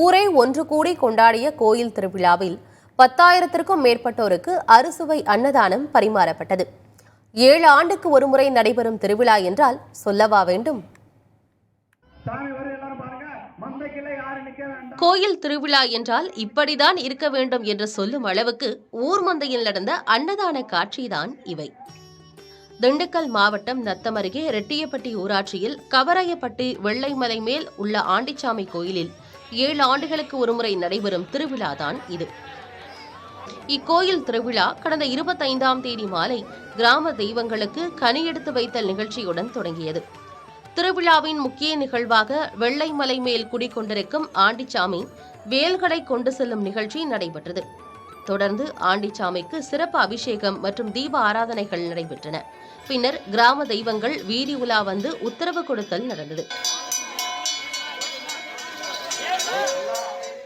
ஊரே ஒன்று கூடி கொண்டாடிய கோயில் திருவிழாவில் 10,000க்கும் மேற்பட்டோருக்கு அறுசுவை அன்னதானம் பரிமாறப்பட்டது. 7 ஆண்டுக்கு ஒருமுறை நடைபெறும் திருவிழா என்றால் சொல்லவா வேண்டும்? கோயில் திருவிழா என்றால் இப்படிதான் இருக்க வேண்டும் என்று சொல்லும் அளவுக்கு ஊர் மந்தையில் நடந்த அன்னதான காட்சிதான் இவை. திண்டுக்கல் மாவட்டம் நத்தம் அருகே ரெட்டியப்பட்டி ஊராட்சியில் கவராயப்பட்டி வெள்ளைமலை மேல் உள்ள ஆண்டிச்சாமி கோயிலில் 7 ஆண்டுகளுக்கு ஒருமுறை நடைபெறும் திருவிழாதான் இது. இக்கோயில் திருவிழா கடந்த 25ஆம் தேதி மாலை கிராம தெய்வங்களுக்கு கனி எடுத்து வைத்தல் நிகழ்ச்சியுடன் தொடங்கியது. திருவிழாவின் முக்கிய நிகழ்வாக வெள்ளைமலை மேல் குடிக்கொண்டிருக்கும் ஆண்டிச்சாமி வேல்களை கொண்டு செல்லும் நிகழ்ச்சி நடைபெற்றது. தொடர்ந்து ஆண்டிச்சாமிக்கு சிறப்பு அபிஷேகம் மற்றும் தீப ஆராதனைகள் நடைபெற்றன. பின்னர் கிராம தெய்வங்கள் வீதி உலா வந்து உத்தரவு கொடுத்தல் நடந்தது.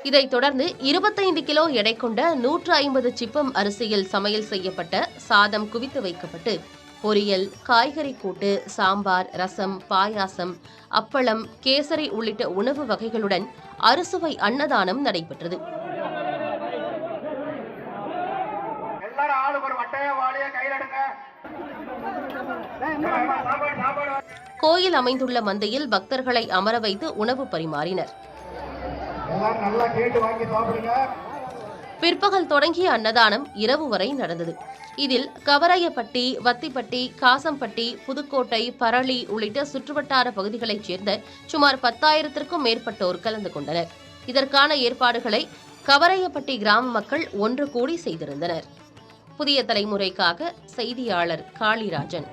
இதைத் தொடர்ந்து 25 கிலோ எடை கொண்ட 150 சிப்பம் அரிசியில் சமையல் செய்யப்பட்ட சாதம் குவித்து வைக்கப்பட்டு பொரியல், காய்கறி கூட்டு, சாம்பார், ரசம், பாயாசம், அப்பளம், கேசரி உள்ளிட்ட உணவு வகைகளுடன் அறுசுவை அன்னதானம் நடைபெற்றது. கோயில் அமைந்துள்ள மந்தையில் பக்தர்களை அமர வைத்து உணவு பரிமாறினர். பிற்பகல் தொடங்கிய அன்னதானம் இரவு வரை நடந்தது. இதில் கவராயப்பட்டி, வத்திப்பட்டி, காசம்பட்டி, புதுக்கோட்டை, பரளி உள்ளிட்ட சுற்றுவட்டார பகுதிகளைச் சேர்ந்த சுமார் 10,000க்கும் மேற்பட்டோர் கலந்து கொண்டனர். இதற்கான ஏற்பாடுகளை கவராயப்பட்டி கிராம மக்கள் ஒன்று கூடி செய்திருந்தனர். புதிய தலைமுறைக்காக செய்தியாளர் காளிராஜன்.